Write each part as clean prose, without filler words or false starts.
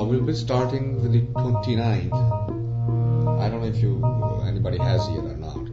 We'll be starting with the 29th. I don't know if anybody has it or not.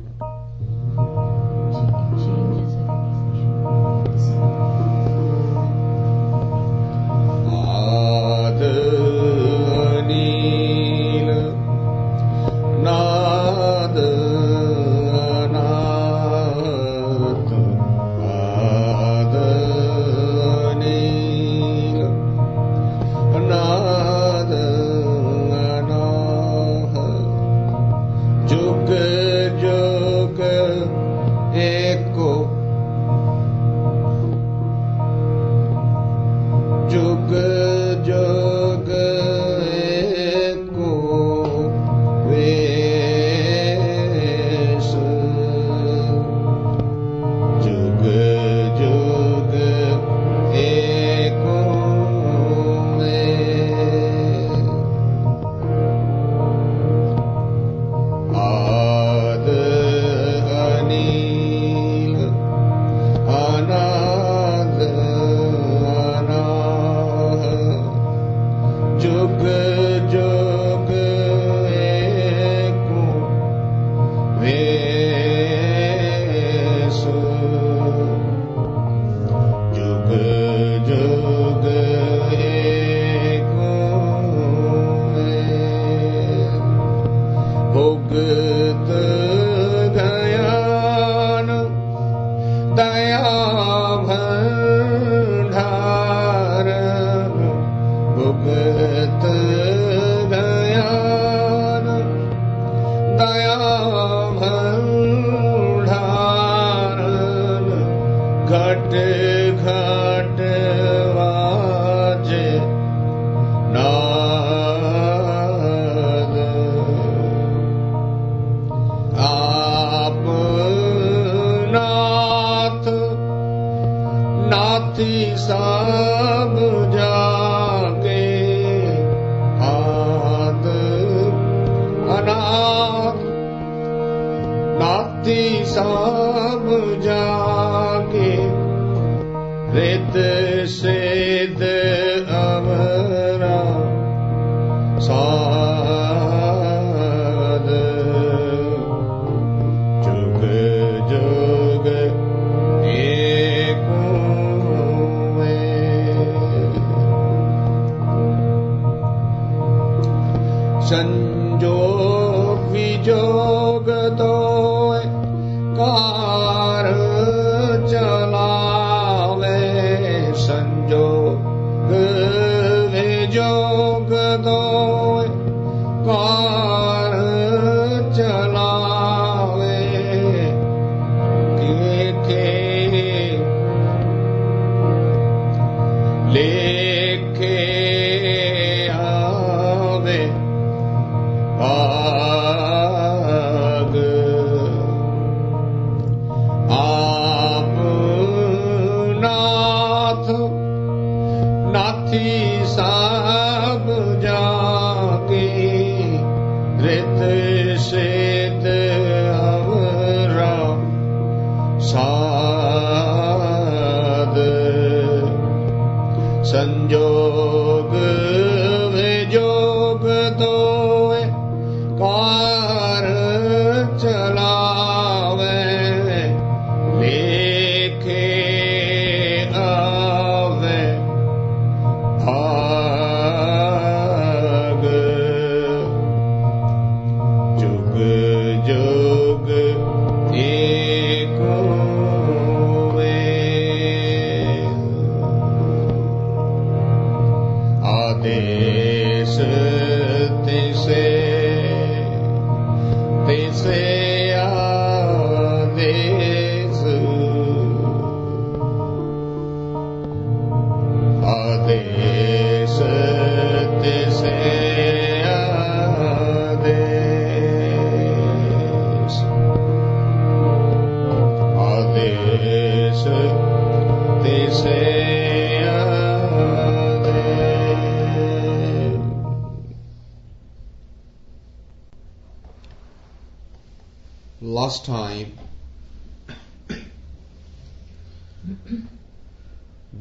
Last time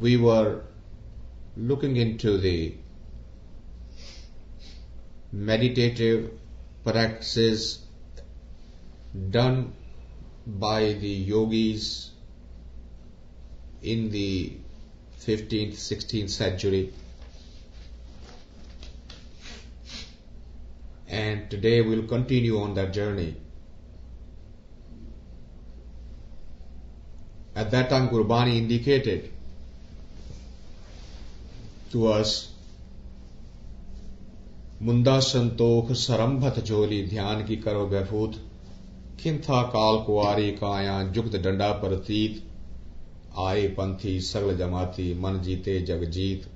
we were looking into the meditative practices done by the yogis in the 15th, 16th century. And today we'll continue on that journey. At that time, Gurbani indicated to us, मुंदा Santokh सरंभत जोली ध्यान की करो बेफूत खिंथा काल कुआरी काया जुगत डंडा प्रतीत आए पंथी सगल जमाती मन जीते जग जीत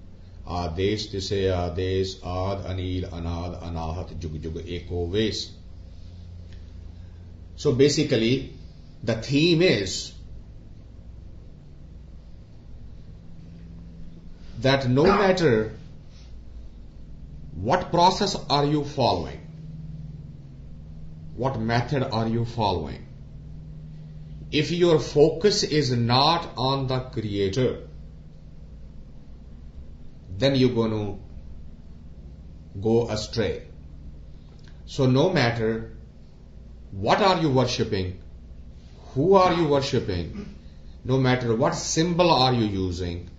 आदेश तिसे आदेश आद अनील अनाद अनाहत जुग जुग एको वेश. So basically the theme is that no matter what process are you following, what method are you following, if your focus is not on the Creator, then you're going to go astray. So no matter what are you worshipping, who are you worshipping, no matter what symbol are you using,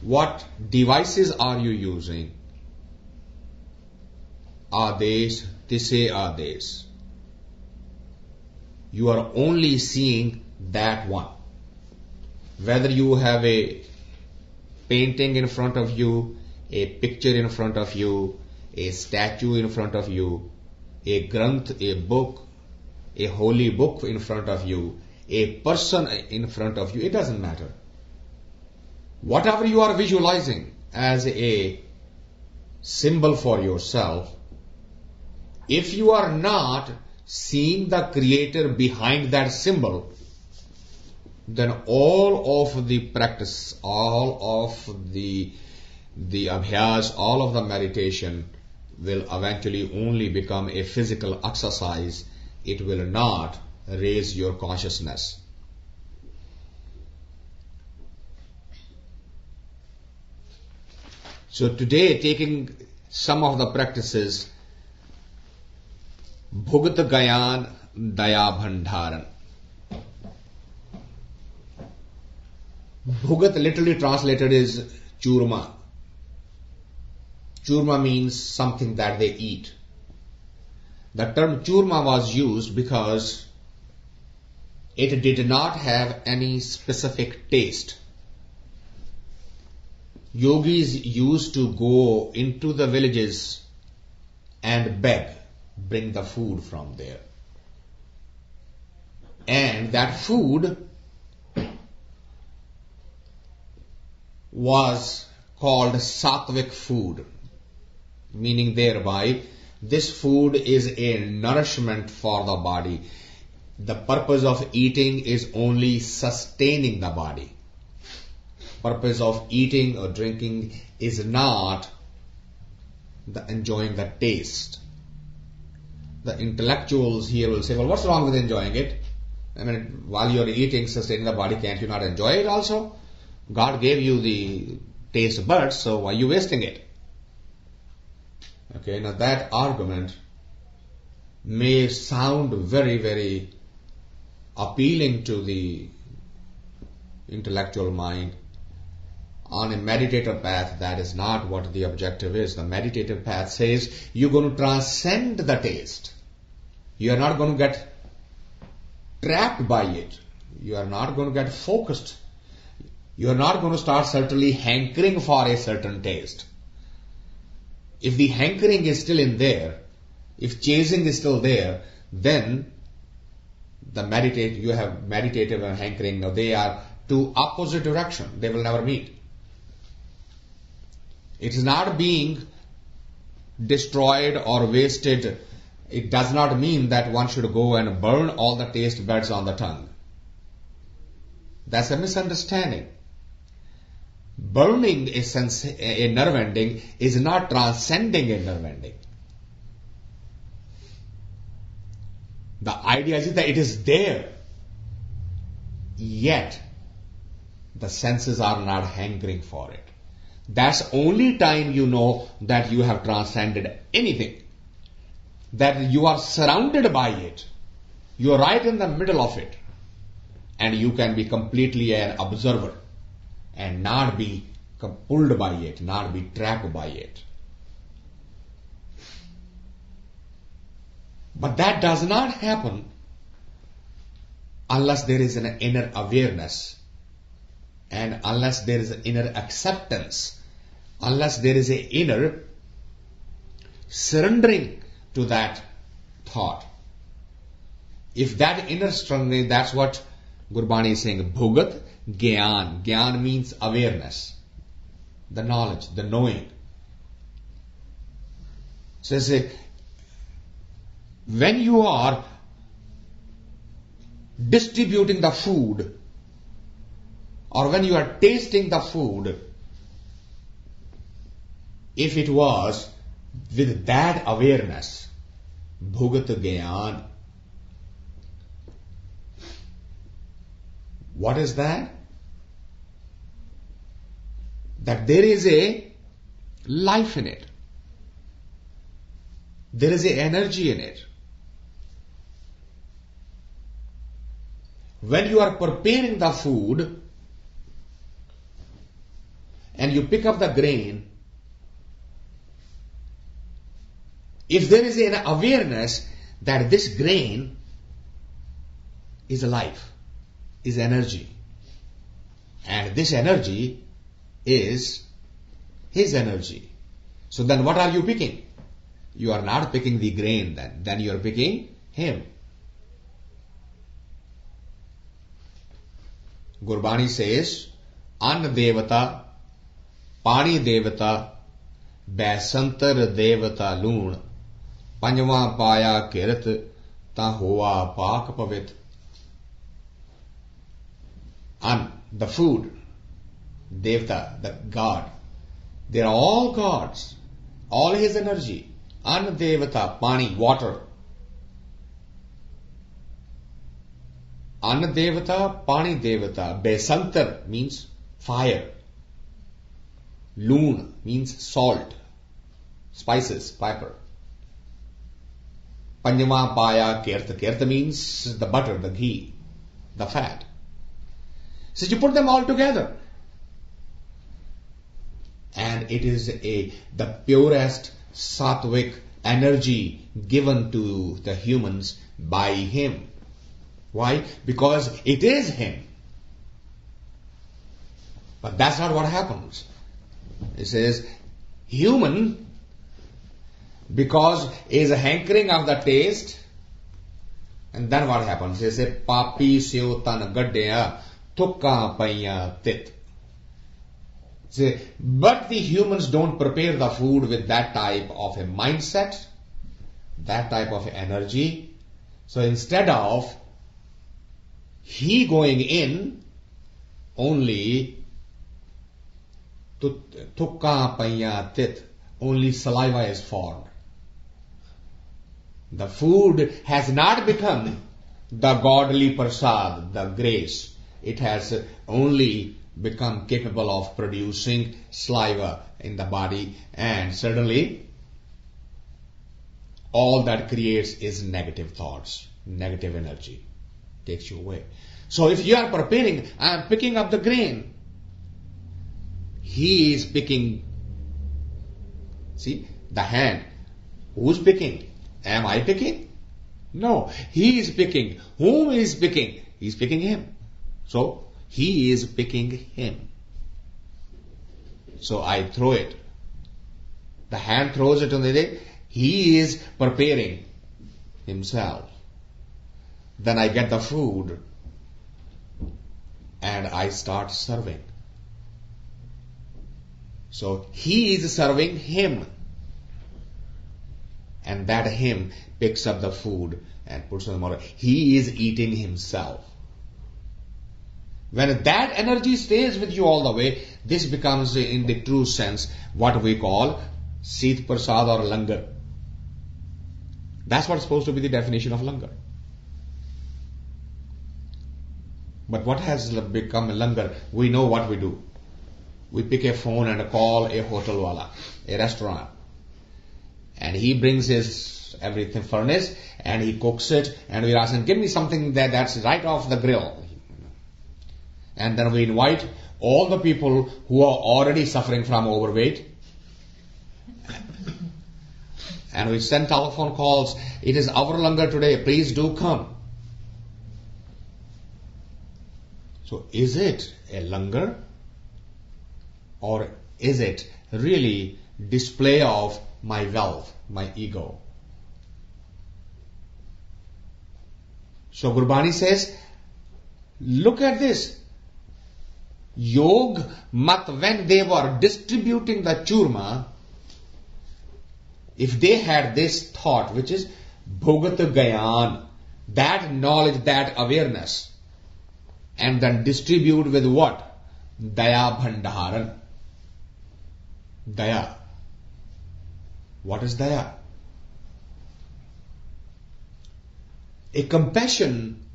what devices are you using, Adesh, Tise Adesh, you are only seeing that one. Whether you have a painting in front of you, a picture in front of you, a statue in front of you, a granth, a book, a holy book in front of you, a person in front of you, it doesn't matter. Whatever you are visualizing as a symbol for yourself, if you are not seeing the Creator behind that symbol, then all of the practice, all of the abhyas, all of the meditation will eventually only become a physical exercise. It will not raise your consciousness. So today, taking some of the practices, Bhugat Gayan Daya Bhandharan. Bhugat literally translated is churma. Churma means something that they eat. The term churma was used because it did not have any specific taste. Yogis used to go into the villages and beg, bring the food from there. And that food was called sattvic food, meaning thereby this food is a nourishment for the body. The purpose of eating is only sustaining the body. Purpose of eating or drinking is not the enjoying the taste. The intellectuals here will say, well, what's wrong with enjoying it? I mean, while you're eating, sustaining the body, can't you not enjoy it also? God gave you the taste buds, so why are you wasting it? Okay, now that argument may sound very, very appealing to the intellectual mind. On a meditative path, that is not what the objective is. The meditative path says you're going to transcend the taste. You are not going to get trapped by it. You are not going to get focused. You are not going to start certainly hankering for a certain taste. If the hankering is still in there, if chasing is still there, then you have meditative and hankering. Now they are two opposite direction. They will never meet. It is not being destroyed or wasted. It does not mean that one should go and burn all the taste buds on the tongue. That's a misunderstanding. Burning a nerve ending is not transcending a nerve ending. The idea is that it is there, yet the senses are not hankering for it. That's only time you know that you have transcended anything. that you are surrounded by it. You are right in the middle of it. And you can be completely an observer and not be pulled by it, not be trapped by it. But that does not happen unless there is an inner awareness and unless there is an inner acceptance, unless there is an inner surrendering to that thought. If that inner surrendering, that's what Gurbani is saying, Bhugat Gyan. Gyan means awareness, the knowledge, the knowing. So say, when you are distributing the food or when you are tasting the food, if it was with that awareness, Bhugat Gyan, what is that? That there is a life in it. There is a energy in it. When you are preparing the food and you pick up the grain, if there is an awareness that this grain is life, is energy, and this energy is his energy, so then what are you picking? You are not picking the grain then you are picking him. Gurbani says, Anna Devata, Pani Devata, Baisantar Devata Loon, Panjwa Paya Kirat, Ta Hoa Pak Pavit. An, the food, Devata, the God, they are all gods, all his energy. An Devata, Pani, water. Anna Devata, Pani Devata. Baisantar means fire. Loon means salt, spices, pepper. Panjama Paya Kirta. Kirta means the butter, the ghee, the fat. So you put them all together. And it is the purest sattvic energy given to the humans by him. Why? Because it is him. But that's not what happens. It says, human, because is a hankering of the taste, and then what happens? It says, papi seo tan gaddeya thukka paiya tit. But the humans don't prepare the food with that type of a mindset, that type of energy. So instead of he going in, only tukka paiya tit, only saliva is formed. The food has not become the godly prasad, the grace. It has only become capable of producing saliva in the body, and certainly all that creates is negative thoughts, negative energy. Takes you away. So if you are preparing, I am picking up the grain. He is picking. See, the hand. Who's picking? Am I picking? No. He is picking. Whom is picking? He is picking him. So he is picking him. So I throw it. The hand throws it on the day. He is preparing himself. Then I get the food and I start serving. So he is serving him, and that him picks up the food and puts on the water. He is eating himself. When that energy stays with you all the way, this becomes in the true sense what we call Seet Prasad or Langar. That's what's supposed to be the definition of Langar. But what has become Langar? We know what we do. We pick a phone and call a hotel wala, a restaurant. And he brings his everything furnace and he cooks it, and we're asking, give me something that's right off the grill. And then we invite all the people who are already suffering from overweight, and we send telephone calls. It is our langar today, please do come. So is it a langar, or is it really display of my wealth, my ego? So Gurbani says, look at this. Yog mat, when they were distributing the churma, if they had this thought, which is bhogat gayan, that knowledge, that awareness, and then distribute with what? Daya bhandaran. Daya. What is daya? A compassion,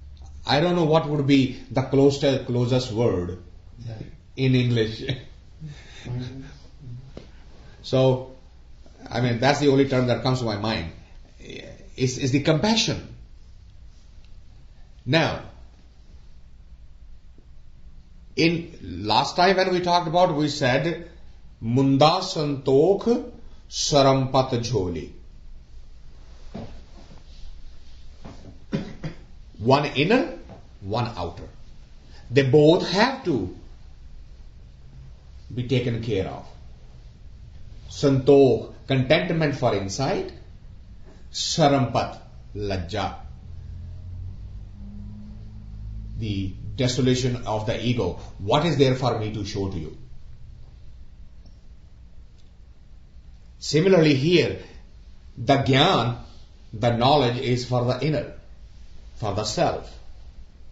I don't know what would be the closest word in English. So, I mean, that's the only term that comes to my mind, is the compassion. Now, in last time when we talked about, we said, Munda Santokh Sarampat Jholi. One inner, one outer. They both have to be taken care of. Santokh, contentment for inside. Sarampat, lajja, the desolation of the ego. What is there for me to show to you? Similarly here, the jnana, the knowledge, is for the inner, for the self.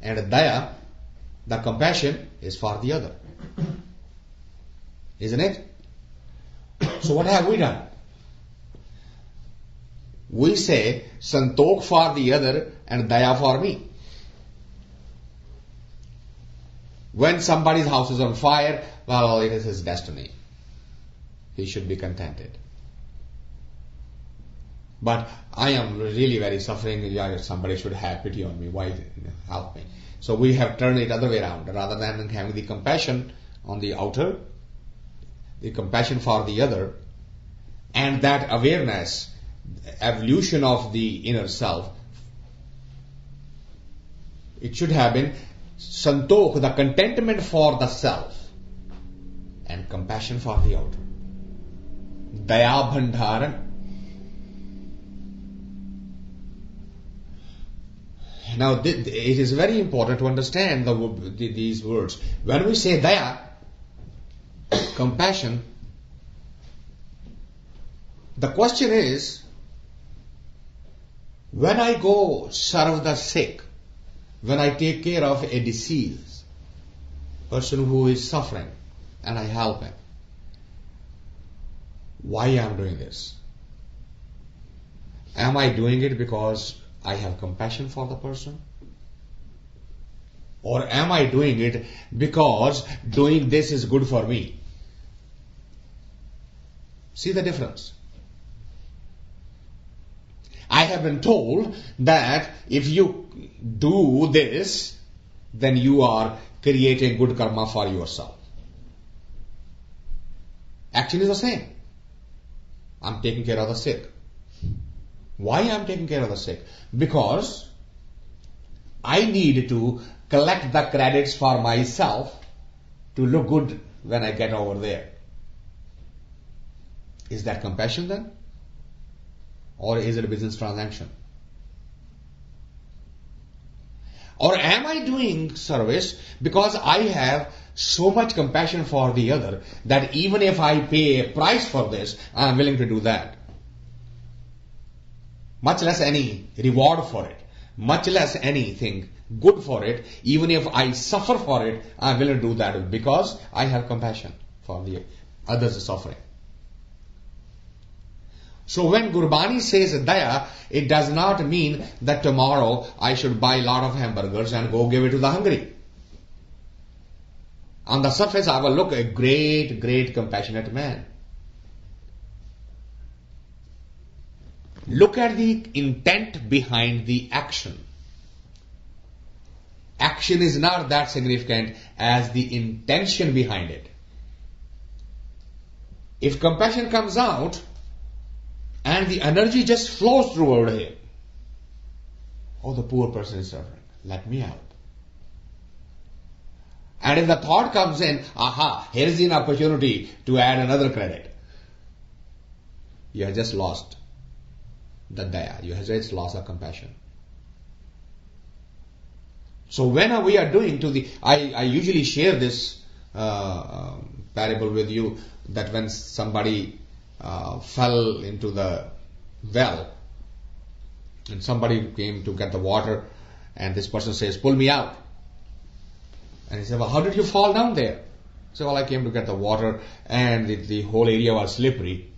And daya, the compassion, is for the other. Isn't it? So what have we done? We say santokh for the other and daya for me. When somebody's house is on fire, well, it is his destiny. He should be contented. But I am really very suffering. Yeah, somebody should have pity on me. Why help me? So we have turned it other way around. Rather than having the compassion on the outer, the compassion for the other, and that awareness, evolution of the inner self, it should have been santokh, the contentment for the self, and compassion for the outer. Daya bhandharan. Now, it is very important to understand these words. When we say daya, compassion, the question is, when I go serve the sick, when I take care of a deceased person who is suffering, and I help him, why am I doing this? Am I doing it because I have compassion for the person? Or am I doing it because doing this is good for me? See the difference? I have been told that if you do this, then you are creating good karma for yourself. Action is the same. I'm taking care of the sick. Why I'm taking care of the sick? Because I need to collect the credits for myself to look good when I get over there. Is that compassion then? Or is it a business transaction? Or am I doing service because I have so much compassion for the other that even if I pay a price for this, I am willing to do that? Much less any reward for it, much less anything good for it, even if I suffer for it, I am willing to do that because I have compassion for the others suffering. So when Gurbani says daya, it does not mean that tomorrow I should buy a lot of hamburgers and go give it to the hungry. On the surface, I will look a great, great compassionate man. Look at the intent behind the action. Action is not that significant as the intention behind it. If compassion comes out and the energy just flows through him, oh, the poor person is suffering, let me help. And if the thought comes in, aha, here's an opportunity to add another credit, you have just lost the daya, you have just lost the compassion. So when we are doing I usually share this parable with you, that when somebody fell into the well and somebody came to get the water and this person says, pull me out. And he said, well, how did you fall down there? So, well, I came to get the water and the whole area was slippery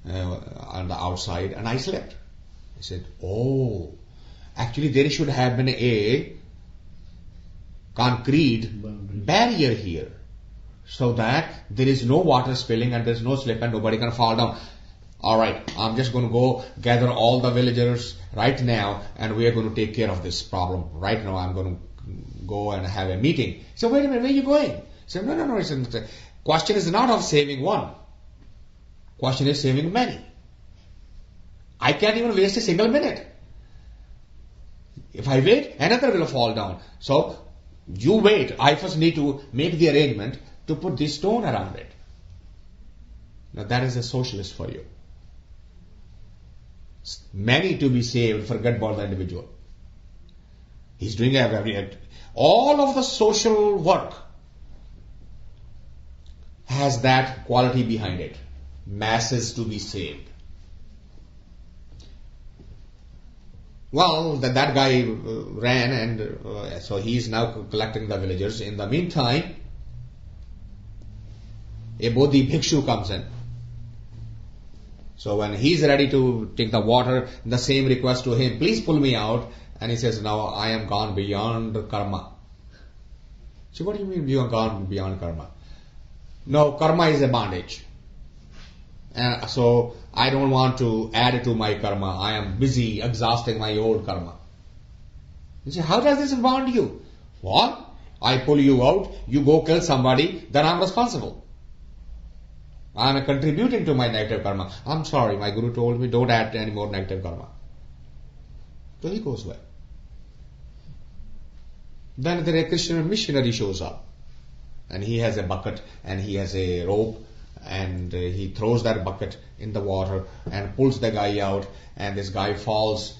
on the outside and I slipped. He said, oh, actually there should have been a concrete barrier here, so that there is no water spilling and there is no slip and nobody can fall down. Alright, I'm just going to go gather all the villagers right now and we are going to take care of this problem. Right now I'm going to go and have a meeting. So wait a minute, where are you going? He said, no, the question is not of saving one. Question is saving many. I can't even waste a single minute. If I wait, another will fall down. So you wait. I first need to make the arrangement to put this stone around it. Now that is a socialist for you. Many to be saved, forget about the individual. He's doing all of the social work has that quality behind it. Masses to be saved. Well, that guy ran and so he is now collecting the villagers. In the meantime, a Bodhi Bhikshu comes in. So when he's ready to take the water, the same request to him, please pull me out. And he says, now I am gone beyond karma. So what do you mean you are gone beyond karma? No, karma is a bondage. And so I don't want to add it to my karma. I am busy exhausting my old karma. You say, how does this bond you? What? I pull you out, you go kill somebody, then I'm responsible. I am contributing to my negative karma. I'm sorry, my guru told me don't add any more negative karma. So he goes away. Then the Christian missionary shows up. And he has a bucket and he has a rope. And he throws that bucket in the water and pulls the guy out. And this guy falls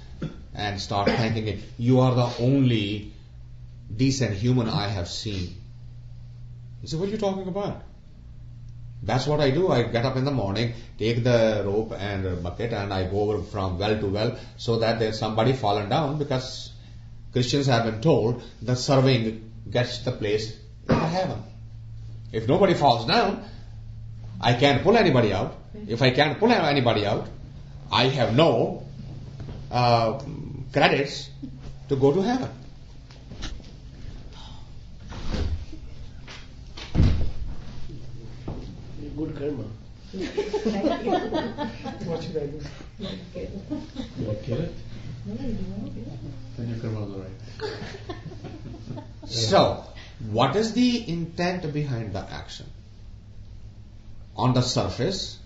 and starts thanking him. You are the only decent human I have seen. He said, what are you talking about? That's what I do. I get up in the morning, take the rope and a bucket and I go over from well to well so that there's somebody fallen down, because Christians have been told that serving gets the place in heaven. If nobody falls down, I can't pull anybody out. If I can't pull anybody out, I have no credits to go to heaven. Good karma. What should I do? You want to kill it? Then your karma is alright. So, what is the intent behind the action? On the surface,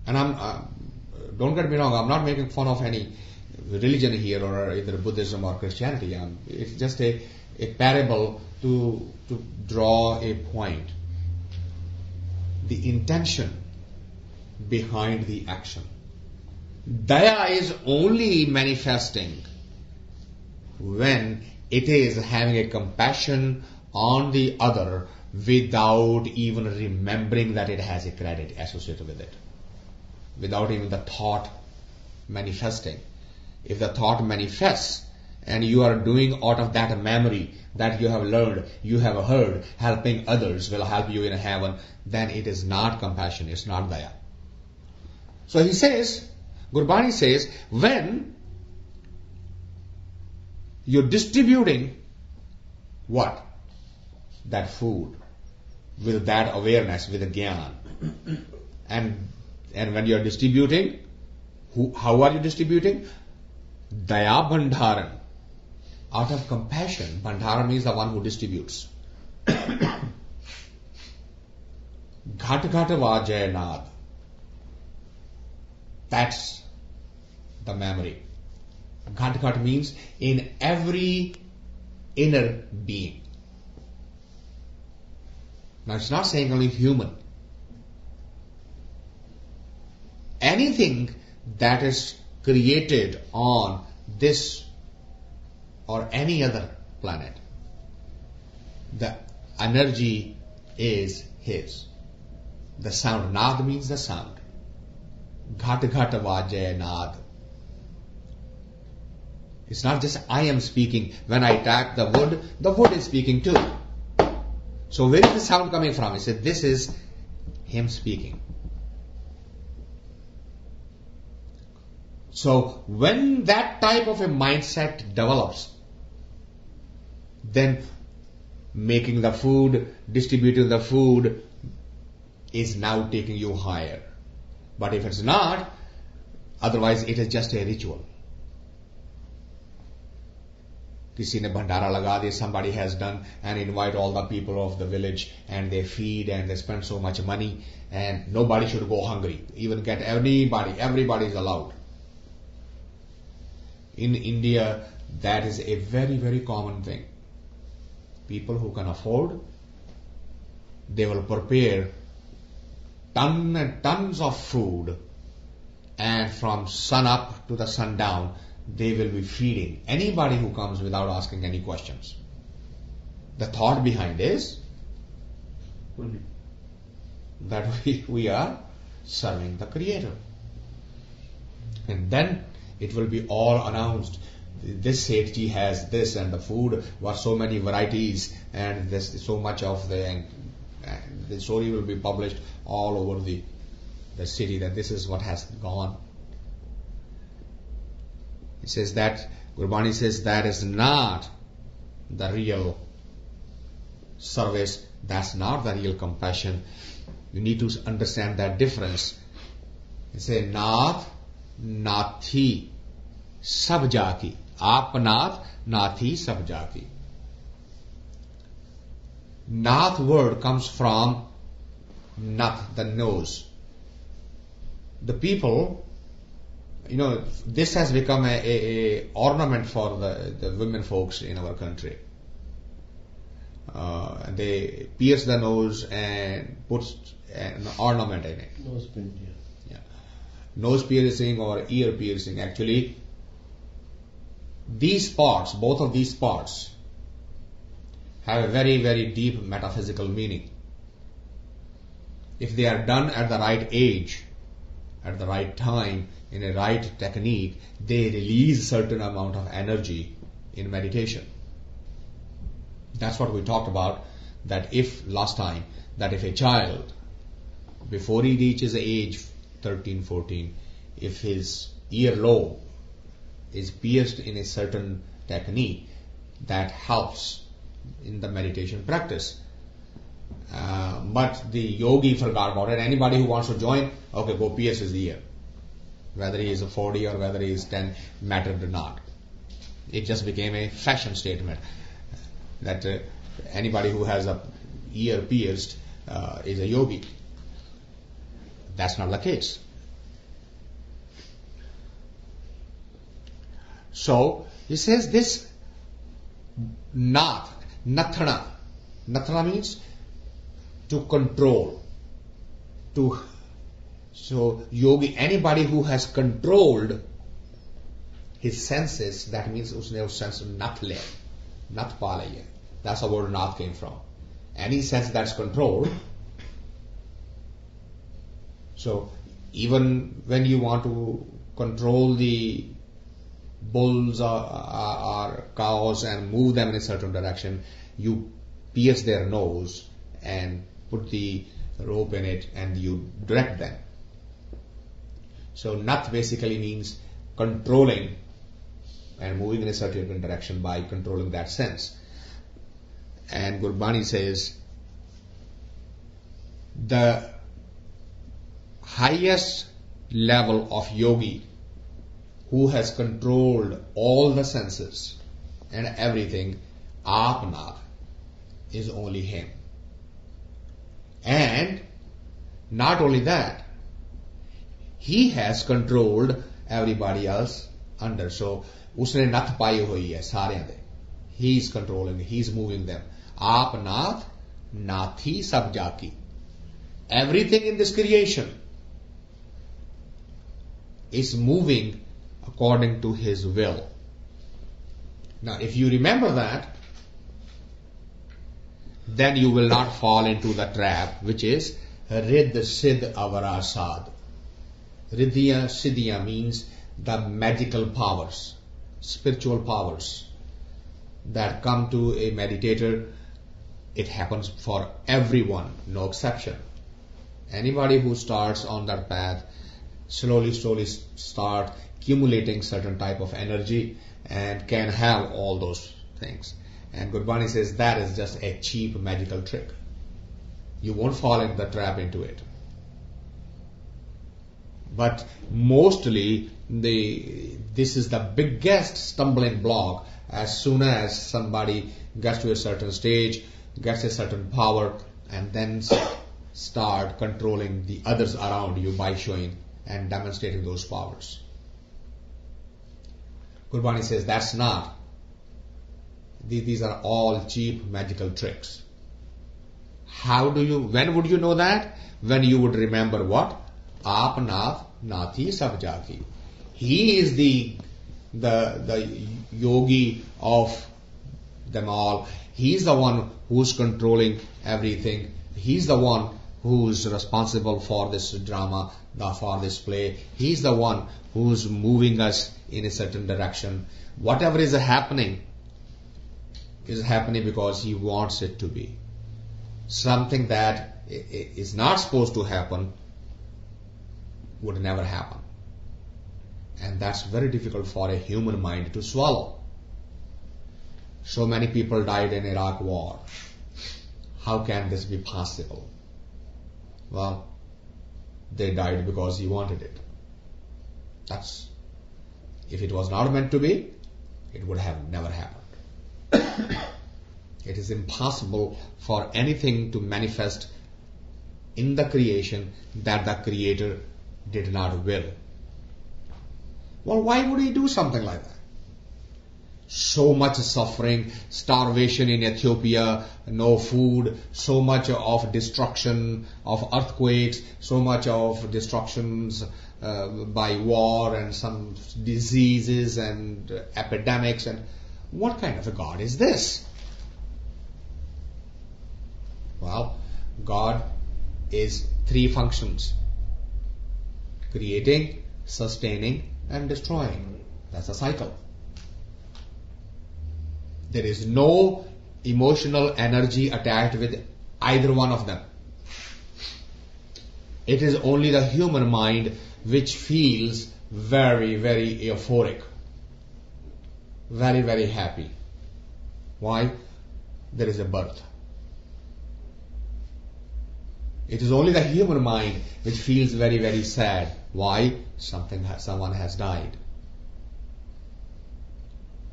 and don't get me wrong, I'm not making fun of any religion here, or either Buddhism or Christianity. It's just a parable to draw a point. The intention behind the action. Daya is only manifesting when it is having a compassion on the other without even remembering that it has a credit associated with it, without even the thought manifesting. If the thought manifests and you are doing out of that memory that you have learned, you have heard, helping others will help you in heaven, then it is not compassion, it's not daya. So he says, Gurbani says, when you're distributing what? That food, with that awareness, with the jnana. And when you're distributing, How are you distributing? Daya Bandharan. Out of compassion. Bandharan means the one who distributes. Ghat Ghat Vajay Nad. That's the memory. Ghat Ghat means in every inner being. Now it's not saying only human. Anything that is created on this or any other planet, the energy is his. The sound, nad means the sound. Ghat Ghat Vajay Nad. It's not just I am speaking. When I tap the wood is speaking too. So where is the sound coming from? He said this is him speaking. So when that type of a mindset develops, then making the food, distributing the food is now taking you higher. But if it's not, otherwise it is just a ritual. किसी ने भंडारा लगा दिया, somebody has done and invite all the people of the village and they feed and they spend so much money and nobody should go hungry. Even get everybody is allowed. In India, that is a very, very common thing. People who can afford, they will prepare tons and tons of food, and from sun up to the sundown, they will be feeding anybody who comes without asking any questions. The thought behind is that we are serving the Creator. And then it will be all announced. This Sethji has this, and the food was so many varieties, and there's so much of and the story will be published all over the city that this is what has gone. It says that, Gurbani says that is not the real service, that's not the real compassion. You need to understand that difference. It says Nath, Nathi, Sabjaki. Apnath, Nathi, Sabjaki. Nath word comes from Nath, the nose. The people, this has become a ornament for the women folks in our country. They pierce the nose and put an ornament in it. Nose pin, yeah. Nose piercing or ear piercing. Actually, these parts, both of these parts, have a very, very deep metaphysical meaning. If they are done at the right age, at the right time, in a right technique, they release certain amount of energy in meditation. That's what we talked about, that if a child, before he reaches age 13, 14, if his earlobe is pierced in a certain technique, that helps in the meditation practice. But the yogi forgot about it. Anybody who wants to join, okay, go pierce his ear. Whether he is a 40 or whether he is 10, mattered not. It just became a fashion statement that anybody who has a ear pierced is a yogi. That's not the case. So he says this nathana. Nathana means to control. So yogi, anybody who has controlled his senses, that means usne us sense nath le, nath pa liya. That's the word nath came from. Any sense that's controlled. So even when you want to control the bulls or cows and move them in a certain direction, you pierce their nose and put the rope in it and you direct them. So nath basically means controlling and moving in a certain direction by controlling that sense. And Gurbani says the highest level of yogi who has controlled all the senses and everything, Apnath, is only him. And not only that, he has controlled everybody else under. So, usne nath pai hui hai saaryan de. He is controlling, he is moving them. Apnath, nathi sab jaki. Everything in this creation is moving according to his will. Now, if you remember that, then you will not fall into the trap, which is Rid Siddh Avara Sad. Riddhiya Siddhiya means the magical powers, spiritual powers that come to a meditator. It happens for everyone, no exception. Anybody who starts on that path slowly start accumulating certain type of energy and can have all those things. And Gurbani says that is just a cheap magical trick. You won't fall into the trap into it. But mostly this is the biggest stumbling block. As soon as somebody gets to a certain stage, gets a certain power, and then start controlling the others around you by showing and demonstrating those powers. Gurbani says that's not. These are all cheap magical tricks. When would you know that? When you would remember what? Apnath nathi sabjaki. He is the yogi of them all. He's the one who's controlling everything. He's the one who's responsible for this drama, for this play. He's the one who's moving us in a certain direction. Whatever is happening because he wants it to be. Something that is not supposed to happen would never happen. And that's very difficult for a human mind to swallow. So many people died in Iraq war. How can this be possible? Well, they died because he wanted it. If it was not meant to be, it would have never happened. It is impossible for anything to manifest in the creation that the Creator did not will. Well, why would he do something like that? So much suffering, starvation in Ethiopia, no food, so much of destruction, of earthquakes, so much of destructions by war and some diseases and epidemics. And what kind of a God is this? Well, God is three functions: creating, sustaining, and destroying. That's a cycle. There is no emotional energy attached with either one of them. It is only the human mind which feels very, very euphoric, very, very happy. Why? There is a birth. It is only the human mind which feels very, very sad. Why? Someone has died.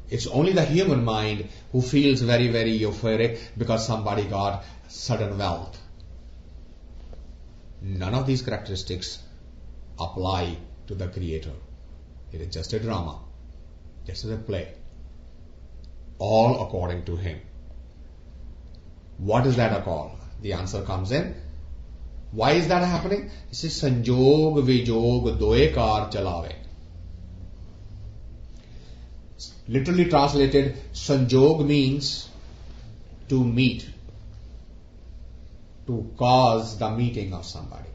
It's only the human mind who feels very, very euphoric because somebody got sudden wealth. None of these characteristics apply to the Creator. It is just a drama, just a play, all according to Him. What is that called? The answer comes in. Why is that happening? This is Sanjog Vijog Doe Kar Chalave. Literally translated, Sanjog means to meet, to cause the meeting of somebody.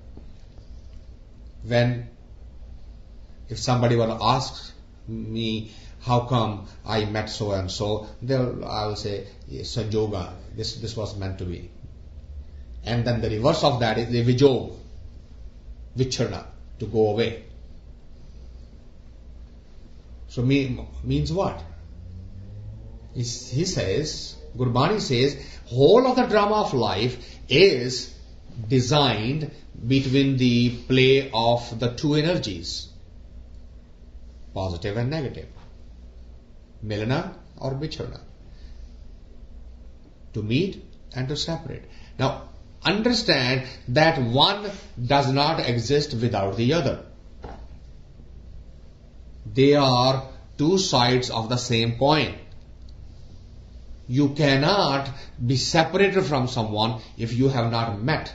If somebody were to ask me how come I met so and so, I will say Sanjoga, this was meant to be. And then the reverse of that is the Vijog, Vicharna, to go away. So means what? He says, Gurbani says, whole of the drama of life is designed between the play of the two energies. positive and negative. Milna or bichhadna. To meet and to separate. Now, understand that one does not exist without the other. They are two sides of the same coin. You cannot be separated from someone if you have not met.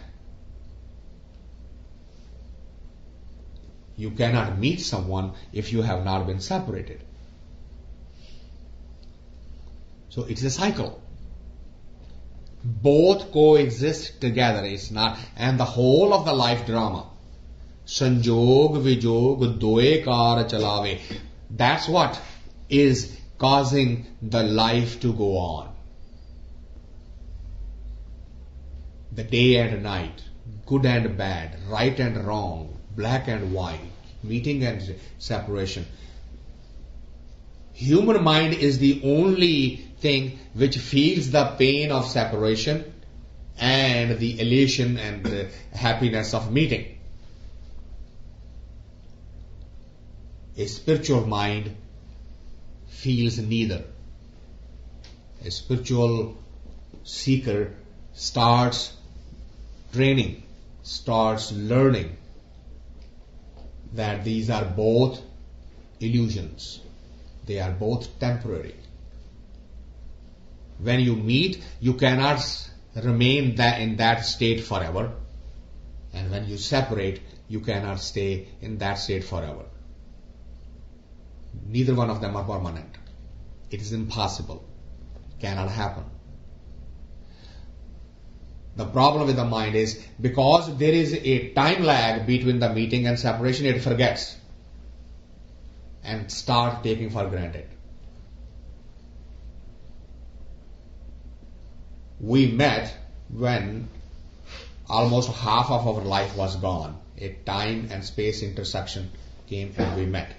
You cannot meet someone if you have not been separated. So it is a cycle. Both coexist together. It's not, and the whole of the life drama, Sanjog Vijog Doe Kar Chalave, that's what is causing the life to go on. The day and night, good and bad, right and wrong, black and white, meeting and separation. Human mind is the only thing which feels the pain of separation and the elation and the happiness of meeting. A spiritual mind feels neither. A spiritual seeker starts training, starts learning that these are both illusions. They are both temporary. When you meet, you cannot remain in that state forever. And when you separate, you cannot stay in that state forever. Neither one of them are permanent. It is impossible. Cannot happen. The problem with the mind is because there is a time lag between the meeting and separation, it forgets and start taking for granted. We met when almost half of our life was gone. A time and space intersection came and we met.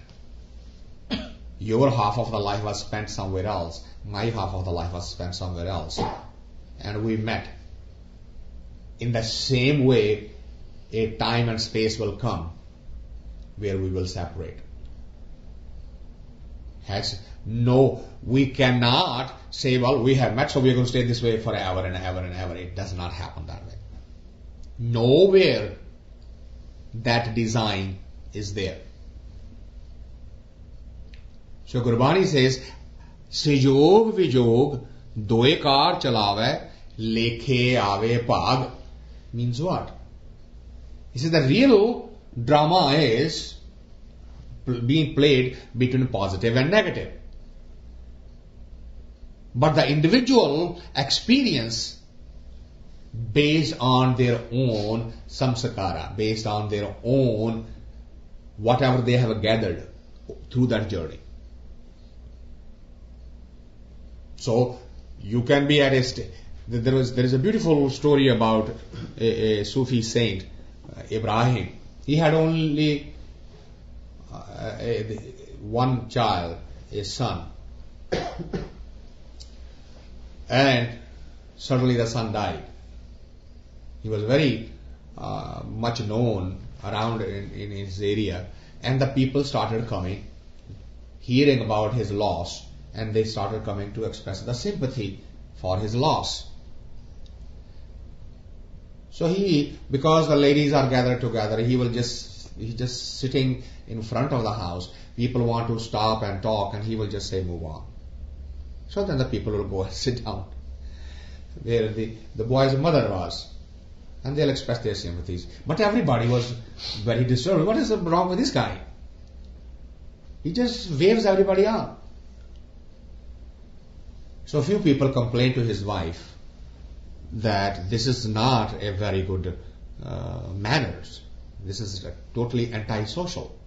Your half of the life was spent somewhere else. My half of the life was spent somewhere else. And we met. In the same way, a time and space will come where we will separate. No, we cannot say, well, we have met, so we are going to stay this way forever and ever and ever. It does not happen that way. Nowhere that design is there. So Gurbani says, Sejog Vijog Doe Kar Chalave Lekhe Ave Pag. Means what? He says the real drama is being played between positive and negative. But the individual experience based on their own samskara, based on their own whatever they have gathered through that journey. So you can be at a state. There is a beautiful story about a Sufi saint, Ibrahim. He had only one child, a son. And suddenly the son died. He was very much known around in his area, and the people started coming, hearing about his loss, and they started coming to express the sympathy for his loss. So because the ladies are gathered together, he's just sitting in front of the house. People want to stop and talk, and he will just say, move on. So then the people will go and sit down where the boy's mother was, and they'll express their sympathies. But everybody was very disturbed. What is wrong with this guy? He just waves everybody on. So a few people complained to his wife that this is not a very good manners. This is totally antisocial.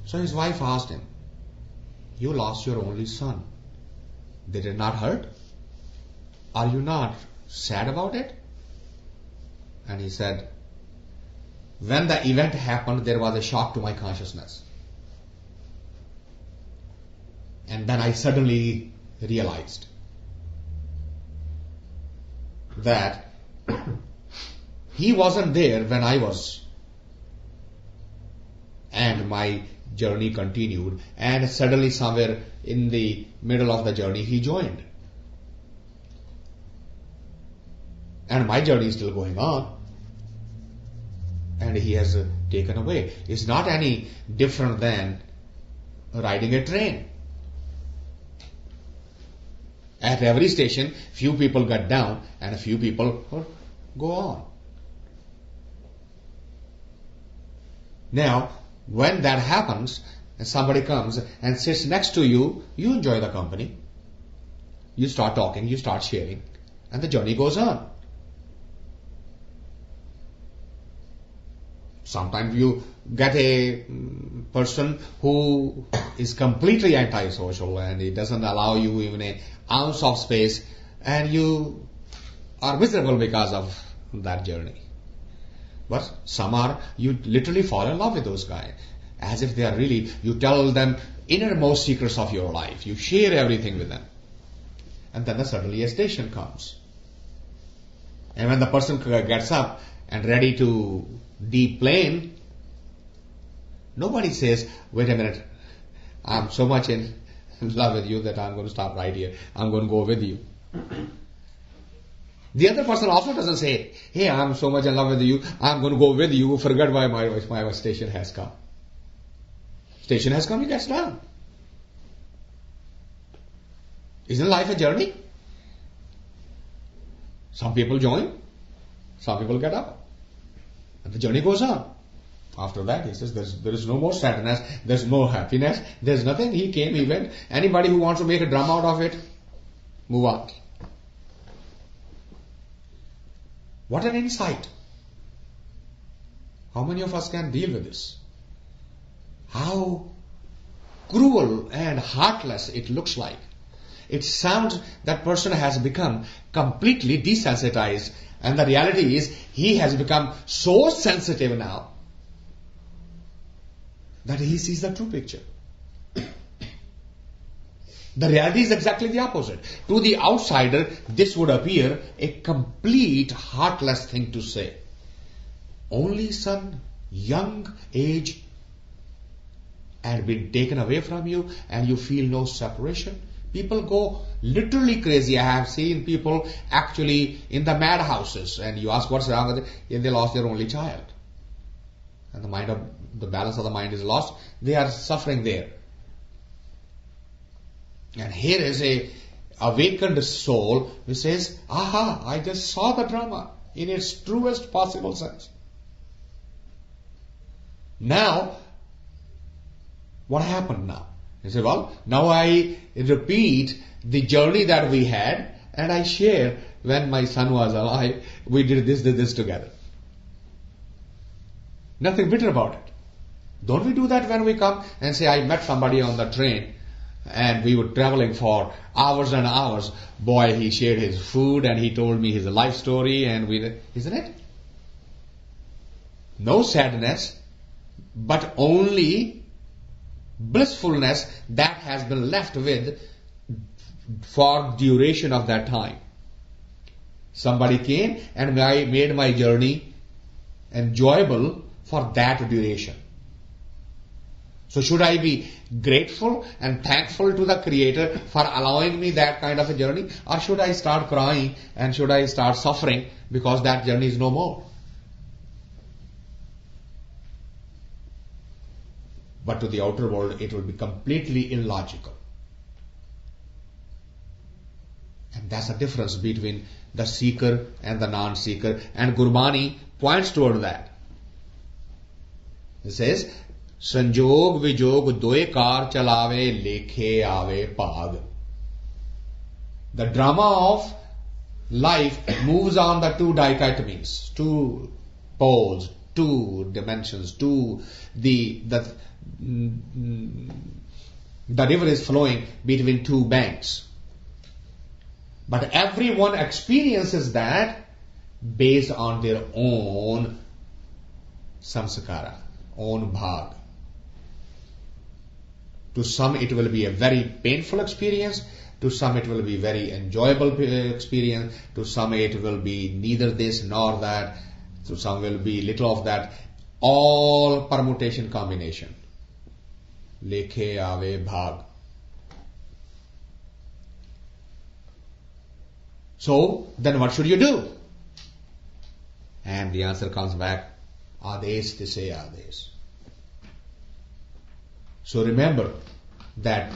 So his wife asked him, you lost your only son. Did it not hurt? Are you not sad about it? And he said, when the event happened, there was a shock to my consciousness. And then I suddenly realized that he wasn't there when I was and my journey continued, and suddenly somewhere in the middle of the journey he joined. And my journey is still going on. And he has taken away. It's not any different than riding a train. At every station, few people get down and a few people go on. Now, when that happens, and somebody comes and sits next to you, you enjoy the company. You start talking, you start sharing, and the journey goes on. Sometimes you get a person who is completely antisocial and it doesn't allow you even an ounce of space, and you are miserable because of that journey. But some are, you literally fall in love with those guys, as if they are really, you tell them innermost secrets of your life, you share everything with them. And then suddenly a station comes. And when the person gets up and ready to deplane, nobody says, wait a minute, I'm so much in love with you that I'm going to stop right here. I'm going to go with you. The other person also doesn't say, hey, I'm so much in love with you, I'm going to go with you, forget why my station has come. Station has come, he gets down. Isn't life a journey? Some people join, some people get up. And the journey goes on. After that, he says, there is no more sadness, there's no happiness, there's nothing. He came, he went. Anybody who wants to make a drama out of it, move on. What an insight. How many of us can deal with this? How cruel and heartless it looks like. It sounds that person has become completely desensitized, and the reality is he has become so sensitive now that he sees the true picture. The reality is exactly the opposite. To the outsider, this would appear a complete heartless thing to say. Only son, young age, and been taken away from you, and you feel no separation. People go literally crazy. I have seen people actually in the madhouses, and you ask what's wrong with it, and they lost their only child. And the balance of the mind is lost. They are suffering there. And here is a awakened soul who says, aha, I just saw the drama in its truest possible sense. Now, what happened now? He said, well, now I repeat the journey that we had, and I share when my son was alive, we did this together. Nothing bitter about it. Don't we do that when we come and say, I met somebody on the train and we were traveling for hours and hours. Boy, he shared his food and he told me his life story, and isn't it? No sadness, but only blissfulness that has been left with for duration of that time. Somebody came and made my journey enjoyable for that duration. So should I be grateful and thankful to the Creator for allowing me that kind of a journey, or should I start crying and should I start suffering because that journey is no more? But to the outer world, it will be completely illogical. And that's the difference between the seeker and the non-seeker. And Gurbani points toward that. It says, Sanjog vijog doye kar chalave lekhe ave pag. The drama of life moves on the two dichotomies, two poles, two dimensions, the river is flowing between two banks. But everyone experiences that based on their own samskara, own bhag. To some it will be a very painful experience, to some it will be very enjoyable experience, to some it will be neither this nor that, to some will be little of that. all permutation combination. Lekhe aave bhag. So then what should you do? And the answer comes back, Ades tise Ades. So remember that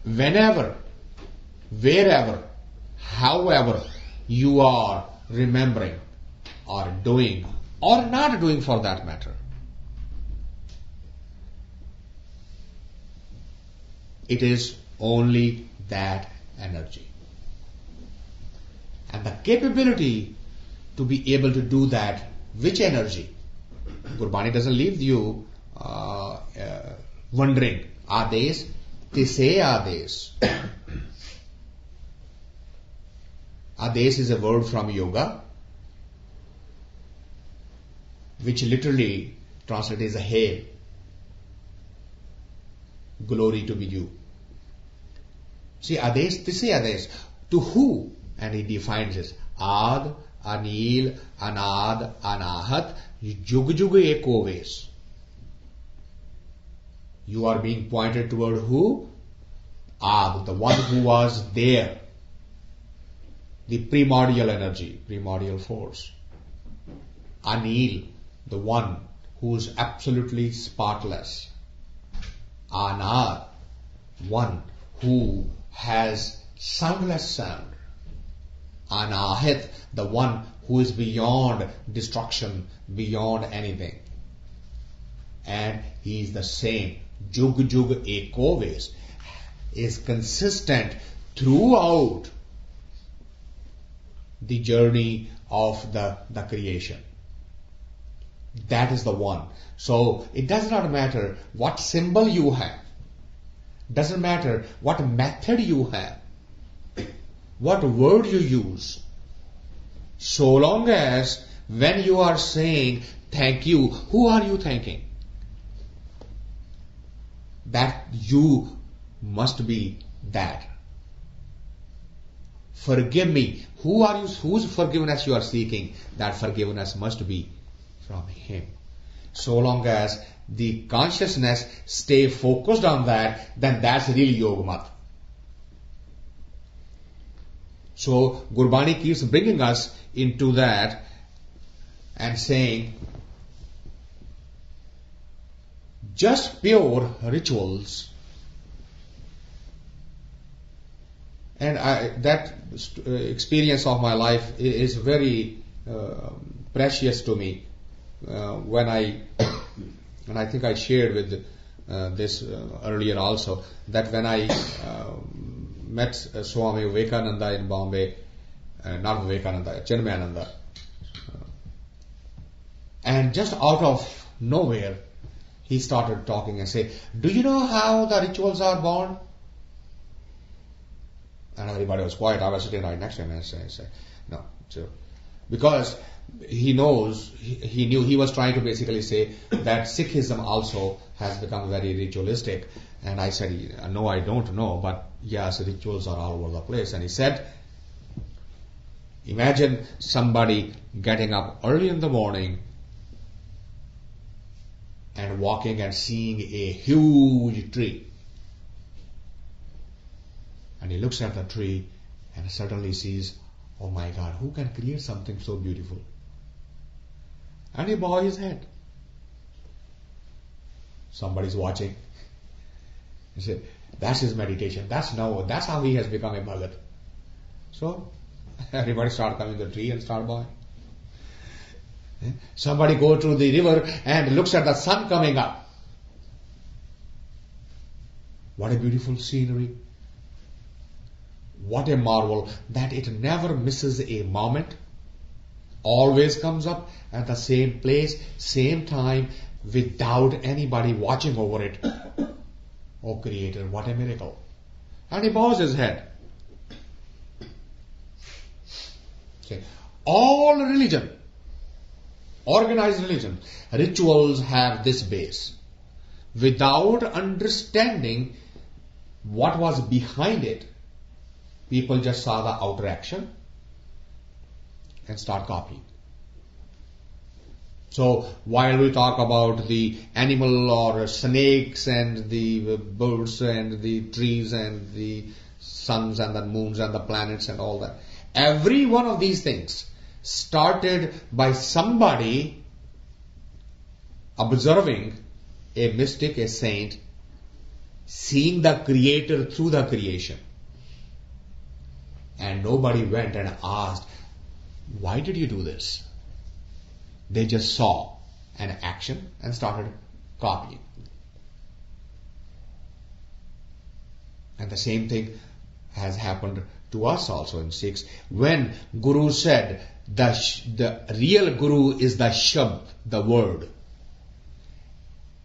whenever, wherever, however you are remembering or doing or not doing for that matter, it is only that energy. And the capability to be able to do that, which energy? Gurbani doesn't leave you wondering, Ades, tise Ades. Ades is a word from yoga, which literally translated as a hail. Glory to be you. See, Ades, tise Ades. To who? And he defines it. Ad, Anil, Anad, Anahat, Jug Jug Eko Ves. You are being pointed toward who? Ad, the one who was there. The primordial energy, primordial force. Anil, the one who is absolutely spotless. Anad, one who has soundless sound. Anahit, the one who is beyond destruction, beyond anything. And he is the same. Jug Jug Ekoves is consistent throughout the journey of the creation. That is the one. So it does not matter what symbol you have. Doesn't matter what method you have. What word you use. So long as when you are saying thank you, who are you thanking? That you must be that. Forgive me. Who are you? Whose forgiveness you are seeking? That forgiveness must be from him. So long as the consciousness stay focused on that, then that's really Yogamat. So Gurbani keeps bringing us into that and saying, just pure rituals, and that experience of my life is very precious to me. When I think I shared with this earlier also, that when I met Swami Vivekananda in Bombay, not Vivekananda, Chinmayananda, and just out of nowhere he started talking and say, do you know how the rituals are born? And everybody was quiet. I was sitting right next to him and I said, no. So, because he knows, he knew, he was trying to basically say that Sikhism also has become very ritualistic. And I said, no, I don't know, but yes, rituals are all over the place. And he said, imagine somebody getting up early in the morning and walking and seeing a huge tree. And he looks at the tree and suddenly sees, oh my God, who can create something so beautiful? And he bows his head. Somebody's watching. He said, that's his meditation. That's how he has become a Bhagat. So everybody start coming to the tree and start bowing. Somebody go to the river and looks at the sun coming up. What a beautiful scenery. What a marvel that it never misses a moment. Always comes up at the same place, same time, without anybody watching over it. Oh Creator, what a miracle. And he bows his head. Okay. All religion, organized religion, rituals have this base. Without understanding what was behind it, people just saw the outer action and start copying. So while we talk about the animal or snakes and the birds and the trees and the suns and the moons and the planets and all that, every one of these things started by somebody observing a mystic, a saint, seeing the Creator through the creation. And nobody went and asked, why did you do this? They just saw an action and started copying. And the same thing has happened to us also in Sikhs. When Guru said, the real Guru is the Shabd, the word.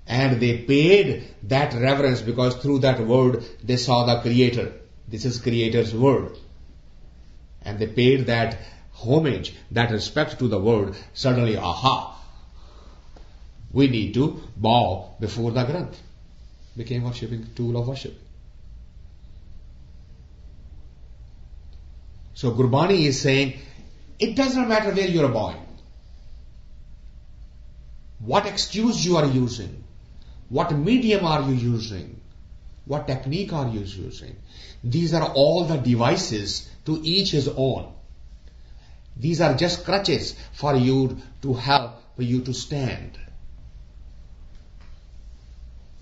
And they paid that reverence because through that word they saw the Creator. This is Creator's word. And they paid that homage, that respect to the word. Suddenly, aha, we need to bow before the Granth. Became worshipping tool of worship. So Gurbani is saying, it does not matter where you are bowing, what excuse you are using, what medium are you using, what technique are you using. These are all the devices, to each his own. These are just crutches for you to help you to stand.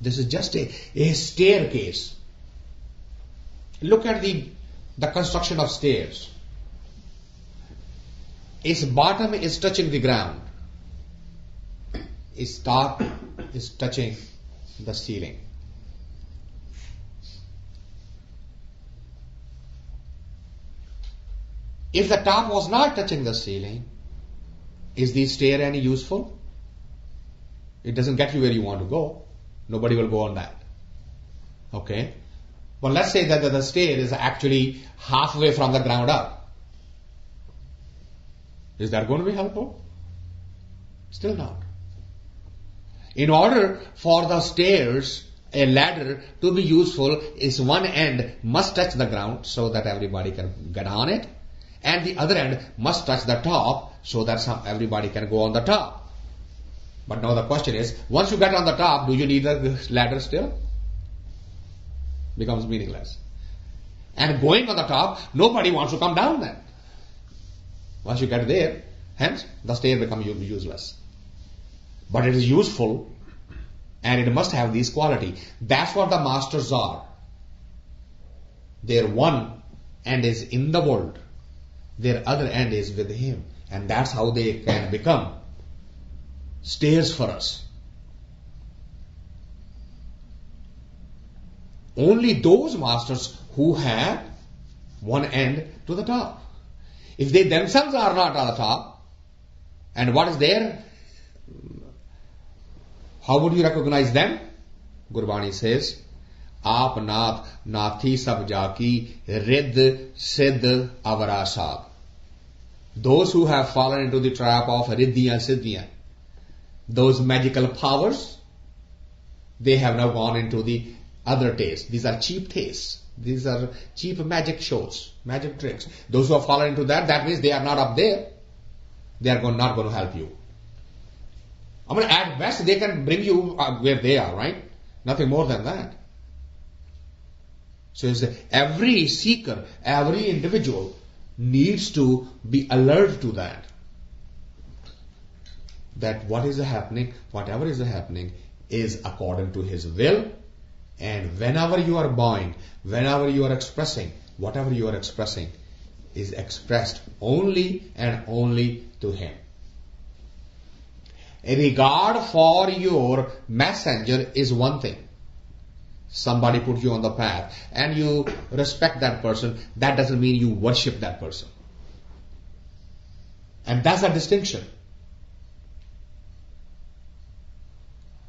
This is just a staircase. Look at the construction of stairs. Its bottom is touching the ground. Its top is touching the ceiling. If the top was not touching the ceiling, is the stair any useful? It doesn't get you where you want to go. Nobody will go on that. Okay? But let's say that the stair is actually halfway from the ground up. Is that going to be helpful? Still not. In order for the stairs, a ladder, to be useful, is one end must touch the ground so that everybody can get on it, and the other end must touch the top so that everybody can go on the top. But now the question is, once you get on the top, do you need the ladder still? Becomes meaningless. And going on the top, nobody wants to come down then. Once you get there, hence the stair becomes useless. But it is useful, and it must have these qualities. That's what the masters are. Their one end is in the world. Their other end is with Him. And that's how they can become stairs for us. Only those masters who have one end to the top. If they themselves are not on the top, and what is there, how would you recognize them? Gurbani says, Aap nath nathi sab jaki riddh siddh avara sab. Those who have fallen into the trap of riddhiyan siddhiyan, those magical powers, they have now gone into the other tastes. These are cheap tastes. These are cheap magic shows, magic tricks. Those who have fallen into that, that means they are not up there. They are not going to help you. I mean, at best, they can bring you where they are, right? Nothing more than that. So every seeker, every individual needs to be alert to that. That what is happening, whatever is happening, is according to His will. And whenever you are bowing, whenever you are expressing, whatever you are expressing is expressed only and only to Him. A regard for your messenger is one thing. Somebody put you on the path and you respect that person. That doesn't mean you worship that person. And that's a distinction.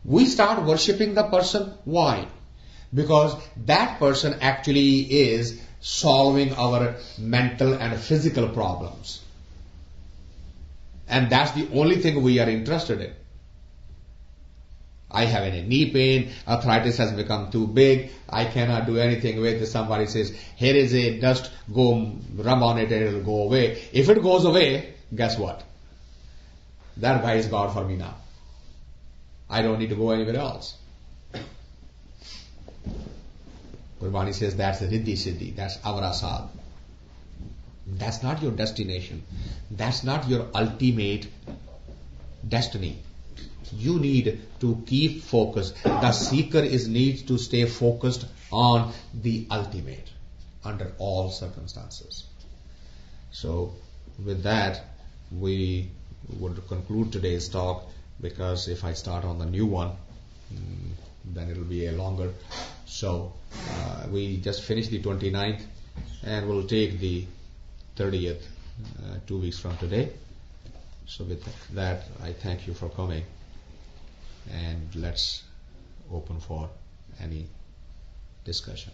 We start worshipping the person. Why? Because that person actually is solving our mental and physical problems. And that's the only thing we are interested in. I have a knee pain, arthritis has become too big, I cannot do anything with it. Somebody says, here is a dust, go rub on it and it will go away. If it goes away, guess what? that guy is God for me now. I don't need to go anywhere else. Gurbani says that's the Riddhi Siddhi, that's Avrasad. That's not your destination. That's not your ultimate destiny. You need to keep focused. The seeker needs to stay focused on the ultimate under all circumstances. So with that, we would conclude today's talk, because if I start on the new one, then it will be a longer. So we just finished the 29th, and we'll take the 30th 2 weeks from today. So with that, I thank you for coming, and let's open for any discussion.